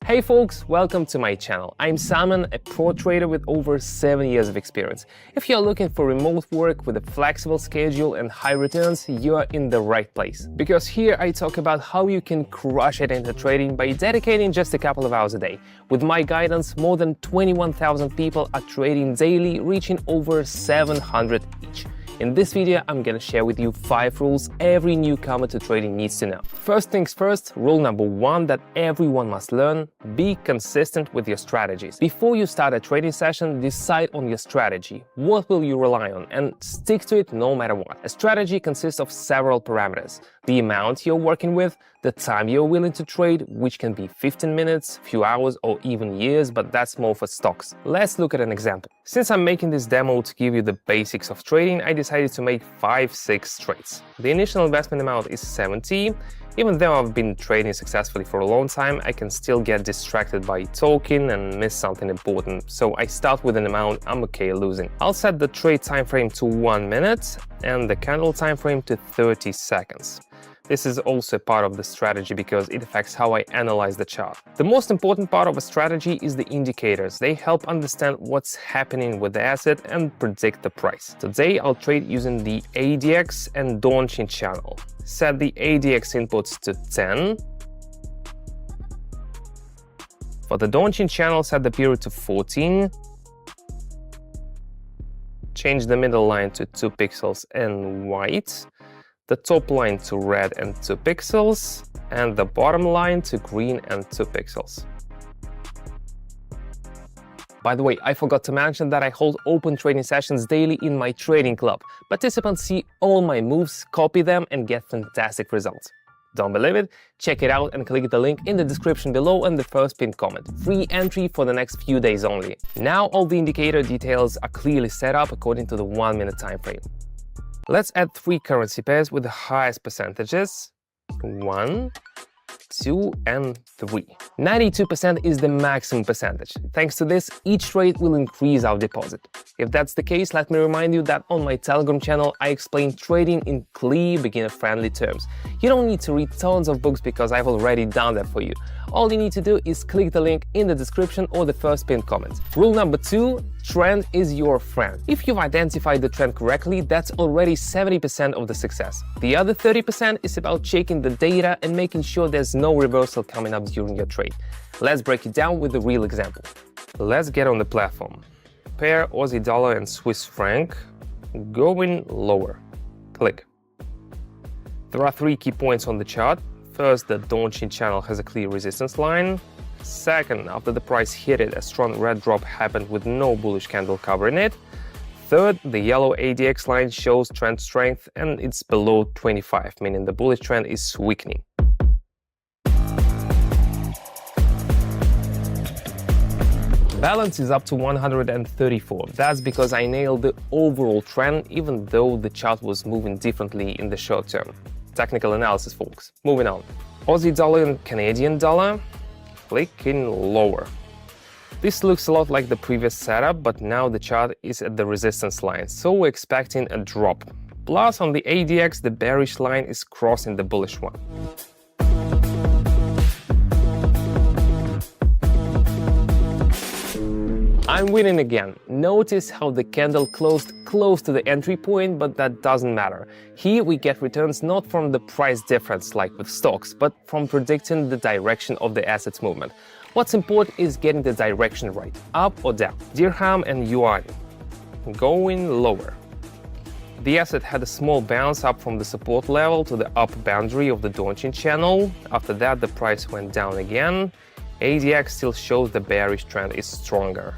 Hey folks, welcome to my channel. I'm Simon, a pro trader with over 7 years of experience. If you're looking for remote work with a flexible schedule and high returns, you're in the right place. Because here I talk about how you can crush it into trading by dedicating just a couple of hours a day. With my guidance, more than 21,000 people are trading daily, reaching over 700 each. In this video, I'm gonna share with you 5 rules every newcomer to trading needs to know. First things first, rule number 1 that everyone must learn: be consistent with your strategies. Before you start a trading session, decide on your strategy. What will you rely on? And stick to it no matter what. A strategy consists of several parameters: the amount you're working with, the time you're willing to trade, which can be 15 minutes, few hours, or even years, but that's more for stocks. Let's look at an example. Since I'm making this demo to give you the basics of trading, I decided to make 5-6 trades. The initial investment amount is 70. Even though I've been trading successfully for a long time, I can still get distracted by talking and miss something important. So I start with an amount I'm okay losing. I'll set the trade time frame to 1 minute and the candle time frame to 30 seconds. This is also part of the strategy because it affects how I analyze the chart. The most important part of a strategy is the indicators. They help understand what's happening with the asset and predict the price. Today, I'll trade using the ADX and Donchian channel. Set the ADX inputs to 10. For the Donchian channel, set the period to 14. Change the middle line to 2 pixels and white. The top line to red and 2 pixels, and the bottom line to green and 2 pixels. By the way, I forgot to mention that I hold open trading sessions daily in my trading club. Participants see all my moves, copy them, and get fantastic results. Don't believe it? Check it out and click the link in the description below and the first pinned comment. Free entry for the next few days only. Now all the indicator details are clearly set up according to the 1 minute time frame. Let's add 3 currency pairs with the highest percentages: 1, 2, and 3. 92% is the maximum percentage. Thanks to this, each trade will increase our deposit. If that's the case, let me remind you that on my Telegram channel, I explain trading in clear, beginner-friendly terms. You don't need to read tons of books because I've already done that for you. All you need to do is click the link in the description or the first pinned comment. Rule number 2, trend is your friend. If you've identified the trend correctly, that's already 70% of the success. The other 30% is about checking the data and making sure there's no reversal coming up during your trade. Let's break it down with a real example. Let's get on the platform. Pair Aussie dollar and Swiss franc, going lower. Click. There are 3 key points on the chart. First, the Donchian channel has a clear resistance line. Second, after the price hit it, a strong red drop happened with no bullish candle covering it. Third, the yellow ADX line shows trend strength and it's below 25, meaning the bullish trend is weakening. Balance is up to 134. That's because I nailed the overall trend even though the chart was moving differently in the short term. Technical analysis, folks. Moving on. Aussie dollar and Canadian dollar, clicking lower. This looks a lot like the previous setup, but now the chart is at the resistance line, so we're expecting a drop. Plus, on the ADX, the bearish line is crossing the bullish one. I'm winning again. Notice how the candle closed close to the entry point, but that doesn't matter. Here we get returns not from the price difference like with stocks, but from predicting the direction of the asset's movement. What's important is getting the direction right, up or down. Dirham and yuan, going lower. The asset had a small bounce up from the support level to the upper boundary of the Donchian channel. After that, the price went down again. ADX still shows the bearish trend is stronger.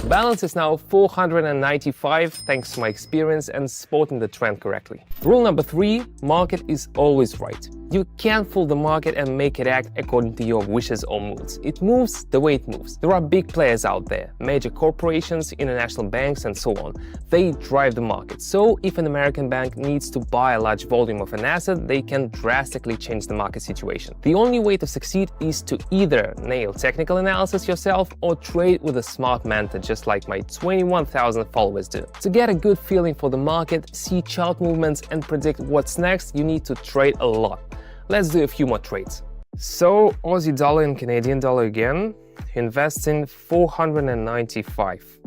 Balance is now 495 thanks to my experience and spotting the trend correctly. Rule number 3, market is always right. You can't fool the market and make it act according to your wishes or moods. It moves the way it moves. There are big players out there, major corporations, international banks, and so on. They drive the market. So if an American bank needs to buy a large volume of an asset, they can drastically change the market situation. The only way to succeed is to either nail technical analysis yourself or trade with a smart mentor, just like my 21,000 followers do. To get a good feeling for the market, see chart movements, and predict what's next, you need to trade a lot. Let's do a few more trades. So, Aussie dollar and Canadian dollar again. Invest in 495.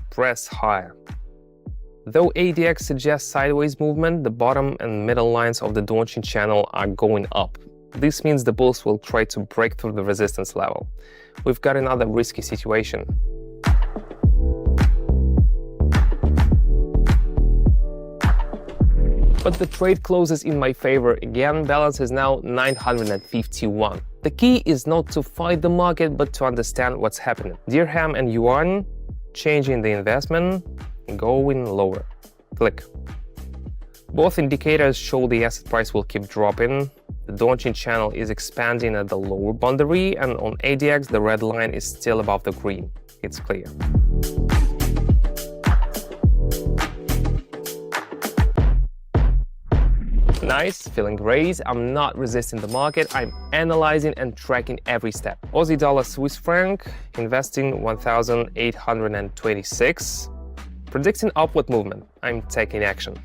Press higher. Though ADX suggests sideways movement, the bottom and middle lines of the Donchian channel are going up. This means the bulls will try to break through the resistance level. We've got another risky situation. But the trade closes in my favor again. Balance is now 951. The key is not to fight the market, but to understand what's happening. Dirham and yuan changing the investment, going lower. Click. Both indicators show the asset price will keep dropping. The Donchian channel is expanding at the lower boundary, and on ADX the red line is still above the green. It's clear. Nice, feeling great. I'm not resisting the market. I'm analyzing and tracking every step. Aussie dollar, Swiss franc, investing 1,826. Predicting upward movement. I'm taking action.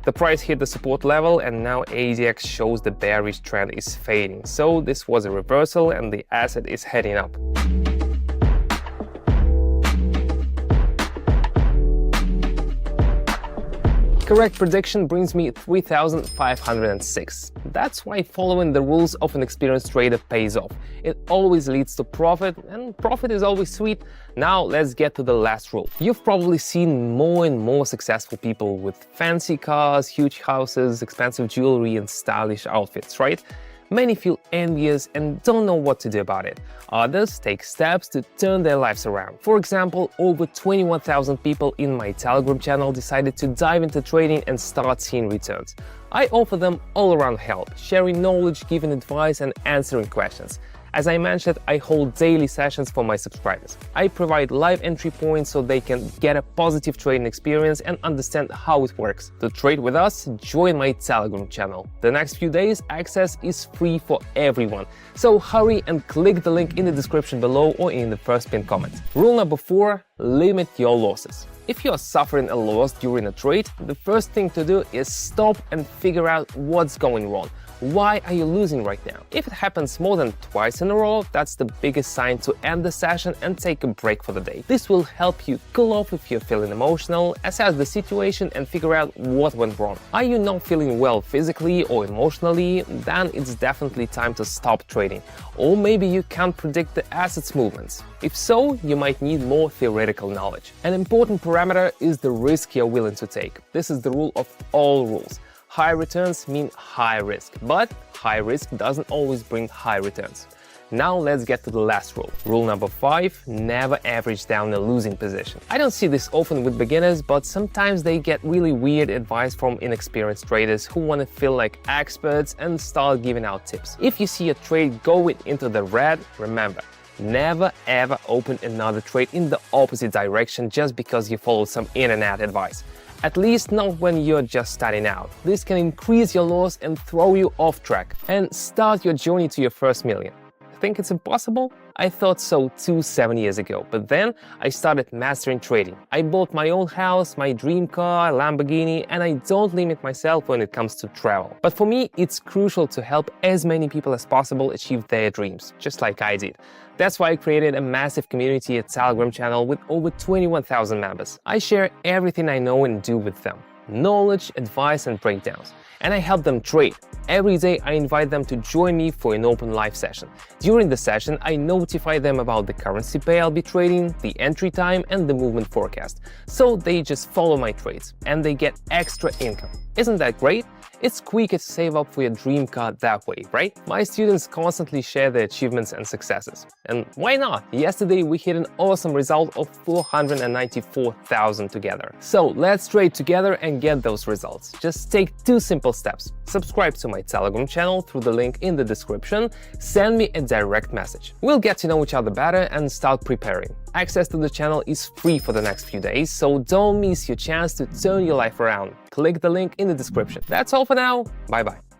The price hit the support level and now ADX shows the bearish trend is fading. So this was a reversal and the asset is heading up. Correct prediction brings me 3,506. That's why following the rules of an experienced trader pays off. It always leads to profit, and profit is always sweet. Now let's get to the last rule. You've probably seen more and more successful people with fancy cars, huge houses, expensive jewelry, and stylish outfits, right? Many feel envious and don't know what to do about it. Others take steps to turn their lives around. For example, over 21,000 people in my Telegram channel decided to dive into trading and start seeing returns. I offer them all-around help, sharing knowledge, giving advice, and answering questions. As I mentioned, I hold daily sessions for my subscribers. I provide live entry points so they can get a positive trading experience and understand how it works. To trade with us, join my Telegram channel. The next few days, access is free for everyone. So hurry and click the link in the description below or in the first pinned comment. Rule number 4, limit your losses. If you are suffering a loss during a trade, the first thing to do is stop and figure out what's going wrong. Why are you losing right now? If it happens more than twice in a row, that's the biggest sign to end the session and take a break for the day. This will help you cool off if you're feeling emotional, assess the situation and figure out what went wrong. Are you not feeling well physically or emotionally? Then it's definitely time to stop trading. Or maybe you can't predict the asset's movements. If so, you might need more theoretical knowledge. An important parameter is the risk you're willing to take. This is the rule of all rules. High returns mean high risk, but high risk doesn't always bring high returns. Now let's get to the last rule. Rule number 5, never average down a losing position. I don't see this often with beginners, but sometimes they get really weird advice from inexperienced traders who want to feel like experts and start giving out tips. If you see a trade going into the red, remember, never ever open another trade in the opposite direction just because you followed some internet advice. At least not when you're just starting out. This can increase your loss and throw you off track and start your journey to your first million. Think it's impossible? I thought so too 7 years ago, but then I started mastering trading. I bought my own house, my dream car, Lamborghini, and I don't limit myself when it comes to travel. But for me, it's crucial to help as many people as possible achieve their dreams, just like I did. That's why I created a massive community at Telegram channel with over 21,000 members. I share everything I know and do with them. Knowledge, advice, and breakdowns. And I help them trade. Every day I invite them to join me for an open live session. During the session, I notify them about the currency pair I'll be trading, the entry time, and the movement forecast. So they just follow my trades, and they get extra income. Isn't that great? It's quicker to save up for your dream car that way, right? My students constantly share their achievements and successes. And why not? Yesterday we hit an awesome result of 494,000 together. So let's trade together and get those results. Just take 2 simple steps. Subscribe to my Telegram channel through the link in the description. Send me a direct message. We'll get to know each other better and start preparing. Access to the channel is free for the next few days, so don't miss your chance to turn your life around. Click the link in the description. That's all for now. Bye-bye.